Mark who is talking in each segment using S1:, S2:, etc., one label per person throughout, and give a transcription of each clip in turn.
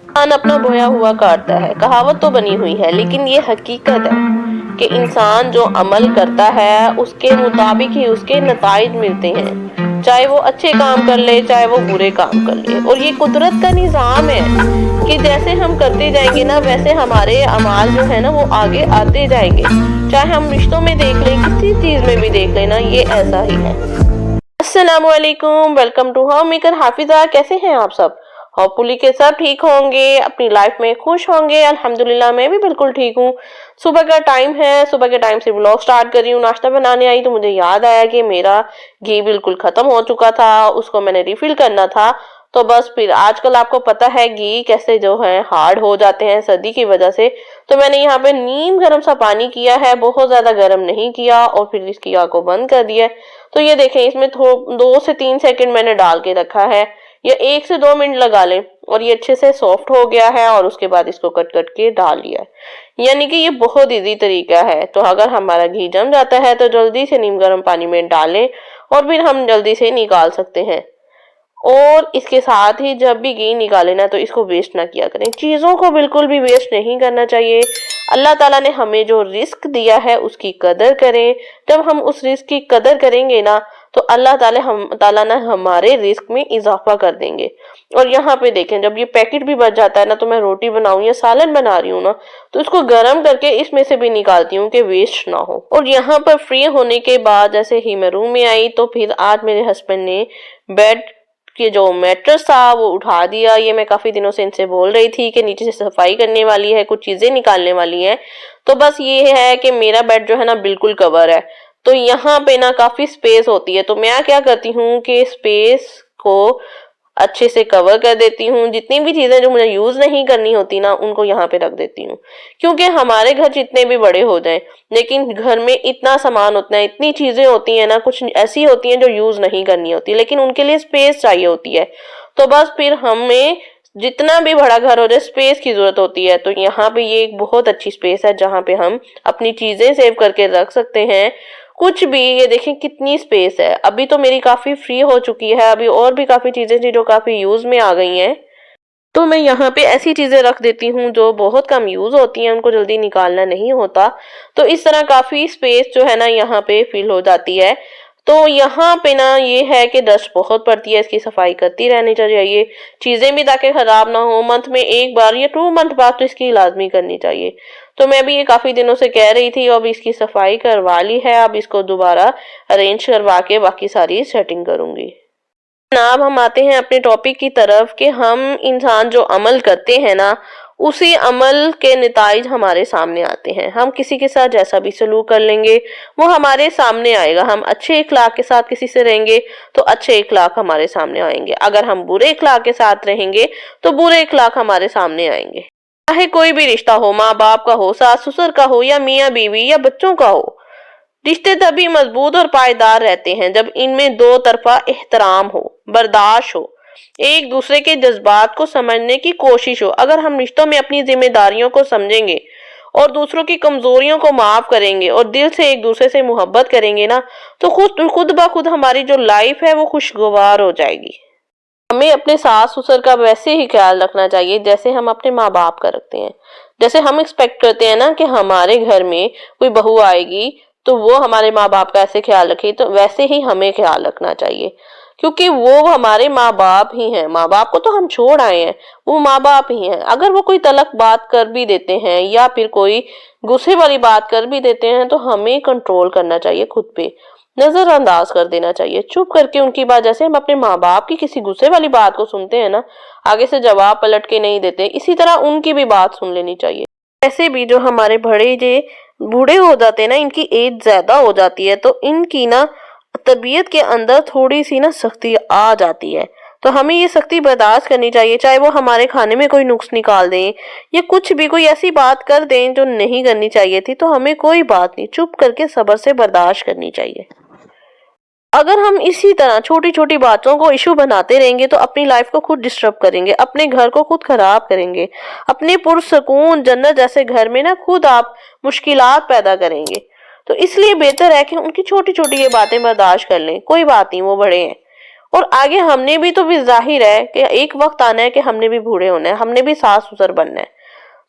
S1: انسان اپنا بویا ہوا کاٹتا ہے، کہاوت تو بنی ہوئی ہے، لیکن یہ حقیقت ہے کہ انسان جو عمل کرتا ہے اس کے مطابق ہی اس کے نتائج ملتے ہیں، چاہے وہ اچھے کام کر لے چاہے وہ برے کام کر لے۔ اور یہ قدرت کا نظام ہے کہ جیسے ہم کرتے جائیں گے نا ویسے ہمارے اعمال جو ہے نا وہ آگے آتے جائیں گے، چاہے ہم رشتوں میں دیکھ لیں، کسی چیز میں بھی دیکھ لیں نا، یہ ایسا ہی ہے۔ السلام علیکم، ویلکم ٹو ہوم میکر حافظہ۔ کیسے ہیں آپ سب؟ ہوپ فلی کے سب ٹھیک ہوں گے، اپنی لائف میں خوش ہوں گے۔ الحمدللہ میں بھی بالکل ٹھیک ہوں۔ صبح کا ٹائم ہے، صبح کے ٹائم سے ولاگ سٹارٹ کر رہی ہوں۔ ناشتہ بنانے آئی تو مجھے یاد آیا کہ میرا گھی بالکل ختم ہو چکا تھا، اس کو میں نے ریفل کرنا تھا۔ تو بس پھر آج کل آپ کو پتہ ہے گھی کیسے جو ہے ہارڈ ہو جاتے ہیں سردی کی وجہ سے، تو میں نے یہاں پہ نیم گرم سا پانی کیا ہے، بہت زیادہ گرم نہیں کیا، اور پھر اس کی آگ کو بند کر دیا ہے۔ تو یہ دیکھیں اس میں 2 سے 3 سیکنڈ میں نے ڈال کے رکھا ہے، یا 1 سے 2 منٹ لگا لیں، اور یہ اچھے سے سافٹ ہو گیا ہے، اور اس کے بعد اس کو کٹ کٹ کے ڈال لیا ہے۔ یعنی کہ یہ بہت ایزی طریقہ ہے۔ تو اگر ہمارا گھی جم جاتا ہے تو جلدی سے نیم گرم پانی میں ڈالیں، اور پھر ہم جلدی سے نکال سکتے ہیں۔ اور اس کے ساتھ ہی جب بھی گھی نکالے نا تو اس کو ویسٹ نہ کیا کریں، چیزوں کو بالکل بھی ویسٹ نہیں کرنا چاہیے۔ اللہ تعالیٰ نے ہمیں جو رزق دیا ہے اس کی قدر کریں۔ جب ہم اس رزق کی قدر کریں گے نا تو اللہ تعالیٰ نے ہمارے رزق میں اضافہ کر دیں گے۔ اور یہاں پہ دیکھیں جب یہ پیکٹ بھی بچ جاتا ہے نا تو میں روٹی بناؤں یا سالن بنا رہی ہوں نا تو اس کو گرم کر کے اس میں سے بھی نکالتی ہوں کہ ویسٹ نہ ہو۔ اور یہاں پر فری ہونے کے بعد جیسے ہی میں روم میں آئی تو پھر آج میرے ہسبینڈ نے بیڈ کہ جو میٹرس تھا وہ اٹھا دیا۔ یہ میں کافی دنوں سے ان سے بول رہی تھی کہ نیچے سے صفائی کرنے والی ہے، کچھ چیزیں نکالنے والی ہیں۔ تو بس یہ ہے کہ میرا بیڈ جو ہے نا بالکل کور ہے، تو یہاں پہ نا کافی سپیس ہوتی ہے، تو میں کیا کرتی ہوں کہ سپیس کو اچھے سے کور کر دیتی ہوں۔ جتنی بھی چیزیں جو مجھے یوز نہیں کرنی ہوتی نا ان کو یہاں پہ رکھ دیتی ہوں، کیونکہ ہمارے گھر جتنے بھی بڑے ہو جائیں لیکن گھر میں اتنا سامان ہوتا ہے، اتنی چیزیں ہوتی ہیں نا، کچھ ایسی ہوتی ہیں جو یوز نہیں کرنی ہوتی لیکن ان کے لیے سپیس چاہیے ہوتی ہے۔ تو بس پھر ہمیں جتنا بھی بڑا گھر ہو جائے سپیس کی ضرورت ہوتی ہے، تو یہاں پہ یہ ایک بہت اچھی سپیس ہے جہاں پہ ہم اپنی چیزیں سیو کر کے رکھ سکتے ہیں۔ کچھ بھی یہ دیکھیں کتنی سپیس ہے۔ ابھی تو میری کافی فری ہو چکی ہے، ابھی اور بھی کافی چیزیں تھی جو کافی یوز میں آ گئی ہیں، تو میں یہاں پہ ایسی چیزیں رکھ دیتی ہوں جو بہت کم یوز ہوتی ہیں، ان کو جلدی نکالنا نہیں ہوتا، تو اس طرح کافی سپیس جو ہے نا یہاں پہ فل ہو جاتی ہے۔ تو یہاں پہ نا یہ ہے کہ ڈسٹ بہت پڑتی ہے، اس کی صفائی کرتی رہنی چاہیے، چیزیں بھی تاکہ خراب نہ ہو، منتھ میں 1 بار یا 2 منتھ بعد تو اس کی لازمی کرنی چاہیے۔ تو میں بھی یہ کافی دنوں سے کہہ رہی تھی، اب اس کی صفائی کروا لی ہے، اب اس کو دوبارہ ارینج کروا کے باقی ساری سیٹنگ کروں گی۔ جناب ہم آتے ہیں اپنے ٹاپک کی طرف کہ ہم انسان جو عمل کرتے ہیں نا اسی عمل کے نتائج ہمارے سامنے آتے ہیں۔ ہم کسی کے ساتھ جیسا بھی سلوک کر لیں گے وہ ہمارے سامنے آئے گا۔ ہم اچھے اخلاق کے ساتھ کسی سے رہیں گے تو اچھے اخلاق ہمارے سامنے آئیں گے، اگر ہم برے اخلاق کے ساتھ رہیں گے تو برے اخلاق ہمارے سامنے آئیں گے۔ چاہے کوئی بھی رشتہ ہو، ماں باپ کا ہو، ساس سسر کا ہو، یا میاں بیوی یا بچوں کا ہو، رشتے تبھی مضبوط اور پائیدار رہتے ہیں جب ان میں 2 طرفہ احترام ہو، برداشت ہو، ایک دوسرے کے جذبات کو سمجھنے کی کوشش ہو۔ اگر ہم رشتوں میں اپنی ذمہ داریوں کو سمجھیں گے اور دوسروں کی کمزوریوں کو معاف کریں گے اور دل سے ایک دوسرے سے محبت کریں گے نا تو خود بخود ہماری جو لائف ہے وہ خوشگوار ہو جائے گی۔ ہمیں اپنے ساس سسر کا ویسے ہی خیال رکھنا چاہیے جیسے ہم اپنے ماں باپ کا رکھتے ہیں۔ جیسے ہم ایکسپیکٹ کرتے ہیں نا کہ ہمارے گھر میں کوئی بہو آئے گی تو وہ ہمارے ماں باپ کا ایسے خیال رکھے، تو ویسے ہی ہمیں خیال رکھنا چاہیے، کیونکہ وہ ہمارے ماں باپ ہی ہیں۔ ماں باپ کو تو ہم چھوڑ آئے ہیں، وہ ماں باپ ہی ہیں۔ اگر وہ کوئی تلخ بات کر بھی دیتے ہیں یا پھر کوئی غصے والی بات کر بھی دیتے ہیں تو ہمیں کنٹرول کرنا چاہیے، خود پہ نظر انداز کر دینا چاہیے، چپ کر کے ان کی بات، جیسے ہم اپنے ماں باپ کی کسی غصے والی بات کو سنتے ہیں نا آگے سے جواب پلٹ کے نہیں دیتے، اسی طرح ان کی بھی بات سن لینی چاہیے۔ ایسے بھی جو ہمارے بوڑھے ہو جاتے ہیں نا، ان کی ایج زیادہ ہو جاتی ہے تو ان کی نا طبیعت کے اندر تھوڑی سی نا سختی آ جاتی ہے، تو ہمیں یہ سختی برداشت کرنی چاہیے، چاہے وہ ہمارے کھانے میں کوئی نقص نکال دیں یا کچھ بھی کوئی ایسی بات کر دیں جو نہیں کرنی چاہیے تھی، تو ہمیں کوئی بات نہیں، چپ کر کے صبر سے برداشت کرنی چاہیے۔ اگر ہم اسی طرح چھوٹی چھوٹی باتوں کو ایشو بناتے رہیں گے تو اپنی لائف کو خود ڈسٹرب کریں گے، اپنے گھر کو خود خراب کریں گے، اپنے پرسکون جنت جیسے گھر میں نا خود آپ مشکلات پیدا کریں گے۔ تو اس لیے بہتر ہے کہ ان کی چھوٹی چھوٹی یہ باتیں برداشت کر لیں، کوئی بات نہیں، وہ بڑے ہیں، اور آگے ہم نے بھی تو بھی ظاہر ہے کہ ایک وقت آنا ہے کہ ہم نے بھی بوڑھے ہونا ہے، ہم نے بھی ساس سسر بننا ہے،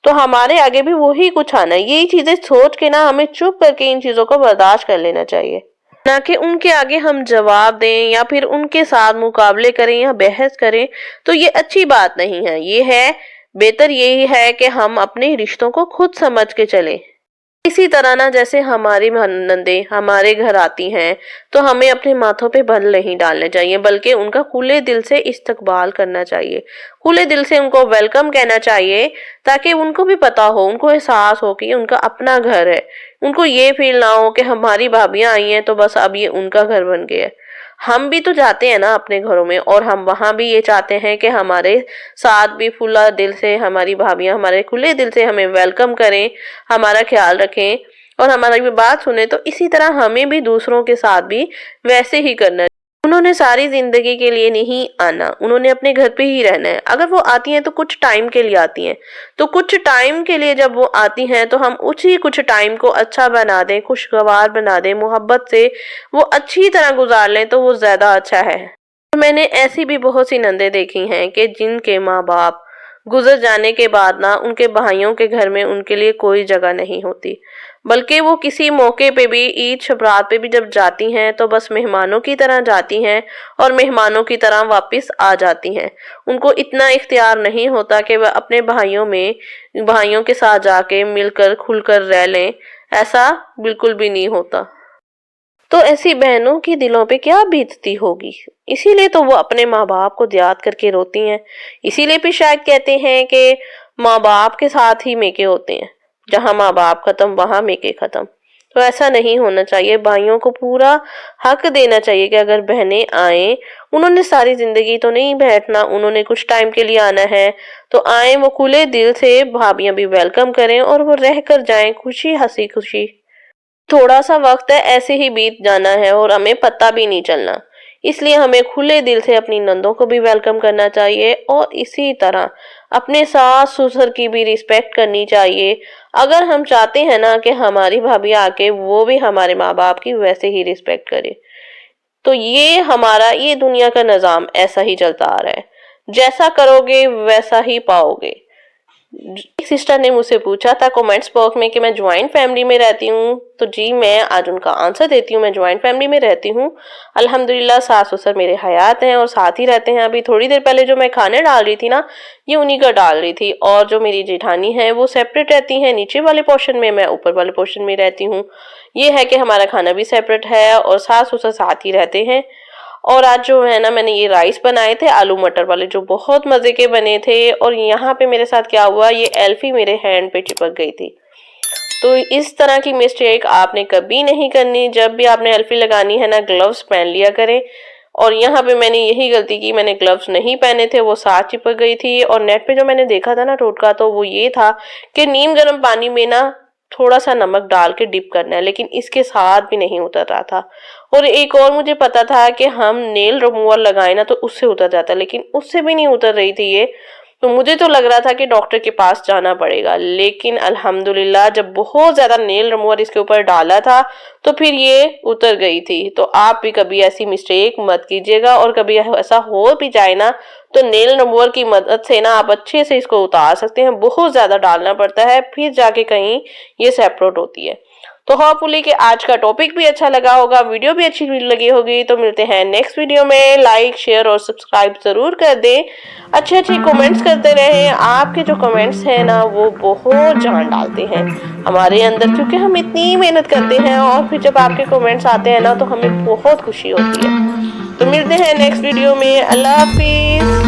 S1: تو ہمارے آگے بھی وہی کچھ آنا ہے۔ یہی چیزیں سوچ کے نا ہمیں چپ کر کے ان چیزوں کو برداشت کر لینا چاہیے، نہ کہ ان کے آگے ہم جواب دیں یا پھر ان کے ساتھ مقابلے کریں یا بحث کریں، تو یہ اچھی بات نہیں ہے۔ یہ ہے بہتر یہی ہے کہ ہم اپنے رشتوں کو خود سمجھ کے چلیں۔ اسی طرح نا جیسے ہماری نندیں ہمارے گھر آتی ہیں تو ہمیں اپنے ماتھوں پہ بل نہیں ڈالنے چاہیے، بلکہ ان کا کھلے دل سے استقبال کرنا چاہیے، کھلے دل سے ان کو ویلکم کہنا چاہیے، تاکہ ان کو بھی پتا ہو، ان کو احساس ہو کہ ان کا اپنا گھر ہے، ان کو یہ فیل نہ ہو کہ ہماری بھابیاں آئی ہیں تو بس اب یہ ان کا گھر بن گیا ہے۔ ہم بھی تو جاتے ہیں نا اپنے گھروں میں، اور ہم وہاں بھی یہ چاہتے ہیں کہ ہمارے ساتھ بھی کھلا دل سے ہماری بھابیاں ہمارے کھلے دل سے ہمیں ویلکم کریں، ہمارا خیال رکھیں اور ہماری بھی بات سنیں۔ تو اسی طرح ہمیں بھی دوسروں کے ساتھ بھی ویسے ہی کرنا ہے۔ انہوں نے ساری زندگی کے لیے نہیں آنا، انہوں نے اپنے گھر پہ ہی رہنا ہے۔ اگر وہ آتی ہیں تو کچھ ٹائم کے لیے آتی ہیں، تو کچھ ٹائم کے لیے جب وہ آتی ہیں تو ہم اسی کچھ ٹائم کو اچھا بنا دیں، خوشگوار بنا دیں، محبت سے وہ اچھی طرح گزار لیں تو وہ زیادہ اچھا ہے۔ میں نے ایسی بھی بہت سی نندیں دیکھی ہیں کہ جن کے ماں باپ گزر جانے کے بعد نا ان کے بھائیوں کے گھر میں ان کے لیے کوئی جگہ نہیں ہوتی، بلکہ وہ کسی موقع پہ بھی، عید شبرات پہ بھی جب جاتی ہیں تو بس مہمانوں کی طرح جاتی ہیں اور مہمانوں کی طرح واپس آ جاتی ہیں۔ ان کو اتنا اختیار نہیں ہوتا کہ وہ اپنے بھائیوں کے ساتھ جا کے مل کر کھل کر رہ لیں، ایسا بالکل بھی نہیں ہوتا۔ تو ایسی بہنوں کی دلوں پہ کیا بیتتی ہوگی، اسی لیے تو وہ اپنے ماں باپ کو یاد کر کے روتی ہیں۔ اسی لیے بھی شاید کہتے ہیں کہ ماں باپ کے ساتھ ہی میکے ہوتے ہیں، جہاں ماں باپ ختم وہاں میکے ختم۔ تو ایسا نہیں ہونا چاہیے، بھائیوں کو پورا حق دینا چاہیے کہ اگر بہنیں آئیں، انہوں نے ساری زندگی تو نہیں بیٹھنا، انہوں نے کچھ ٹائم کے لیے آنا ہے تو آئیں، وہ کھلے دل سے بھابیاں بھی ویلکم کریں اور وہ رہ کر جائیں خوشی ہنسی خوشی۔ تھوڑا سا وقت ہے ایسے ہی بیت جانا ہے اور ہمیں پتہ بھی نہیں چلنا، اس لیے ہمیں کھلے دل سے اپنی نندوں کو بھی ویلکم کرنا چاہیے اور اسی طرح اپنے ساس سسر کی بھی رسپیکٹ کرنی چاہیے۔ اگر ہم چاہتے ہیں نا کہ ہماری بھابھی آ کے وہ بھی ہمارے ماں باپ کی ویسے ہی رسپیکٹ کرے، تو یہ دنیا کا نظام ایسا ہی چلتا آ رہا ہے، جیسا کرو گے ویسا ہی پاؤ گے۔ ایک سسٹر نے مجھ سے پوچھا تھا کومنٹس باکس میں کہ میں جوائنٹ فیملی میں رہتی ہوں، تو جی میں آج ان کا آنسر دیتی ہوں۔ میں جوائنٹ فیملی میں رہتی ہوں، الحمدللہ ساس سسر میرے حیات ہیں اور ساتھ ہی رہتے ہیں۔ ابھی تھوڑی دیر پہلے جو میں کھانے ڈال رہی تھی نا، یہ انہی کا ڈال رہی تھی، اور جو میری جیٹھانی ہے وہ سیپریٹ رہتی ہیں نیچے والے پورشن میں اوپر والے پورشن میں رہتی ہوں۔ یہ ہے کہ ہمارا کھانا بھی سیپریٹ ہے اور ساس سسر ساتھ ہی رہتے ہیں۔ اور آج جو ہے نا میں نے یہ رائس بنائے تھے آلو مٹر والے، جو بہت مزے کے بنے تھے، اور یہاں پہ میرے ساتھ کیا ہوا، یہ ایلفی میرے ہینڈ پہ چپک گئی تھی۔ تو اس طرح کی مسٹیک آپ نے کبھی نہیں کرنی، جب بھی آپ نے ایلفی لگانی ہے نا گلوز پہن لیا کریں۔ اور یہاں پہ میں نے یہی غلطی کی، میں نے گلوز نہیں پہنے تھے، وہ ساتھ چپک گئی تھی۔ اور نیٹ پہ جو میں نے دیکھا تھا نا ٹوٹکا، تو وہ یہ تھا کہ نیم گرم پانی میں نا تھوڑا سا نمک ڈال کے ڈپ کرنا ہے، لیکن اس کے ساتھ بھی نہیں اتر رہا تھا۔ اور ایک اور مجھے پتا تھا کہ ہم نیل ریموور لگائیں نا تو اس سے اتر جاتا، لیکن اس سے بھی نہیں اتر رہی تھی یہ۔ تو مجھے تو لگ رہا تھا کہ ڈاکٹر کے پاس جانا پڑے گا، لیکن الحمدللہ جب بہت زیادہ نیل ریموور اس کے اوپر ڈالا تھا تو پھر یہ اتر گئی تھی۔ تو آپ بھی کبھی ایسی مسٹیک مت کیجیے گا، اور کبھی ایسا ہو بھی جائے نا تو نیل ریموور کی مدد سے نا آپ اچھے سے اس کو اتار سکتے ہیں۔ بہت زیادہ ڈالنا پڑتا ہے، پھر جا کے کہیں یہ سیپریٹ ہوتی ہے۔ تو ہوپ فلی کہ آج کا ٹاپک بھی اچھا لگا ہوگا، ویڈیو بھی اچھی لگی ہوگی۔ تو ملتے ہیں نیکسٹ ویڈیو میں، لائک شیئر اور سبسکرائب ضرور کر دیں، اچھے کومنٹس کرتے رہیں۔ آپ کے جو کومنٹس ہیں نا وہ بہت جان ڈالتے ہیں ہمارے اندر، کیونکہ ہم اتنی محنت کرتے ہیں، اور پھر جب آپ کے کومنٹس آتے ہیں نا تو ہمیں بہت خوشی ہوتی ہے۔ تو ملتے ہیں نیکسٹ ویڈیو میں، اللہ حافظ۔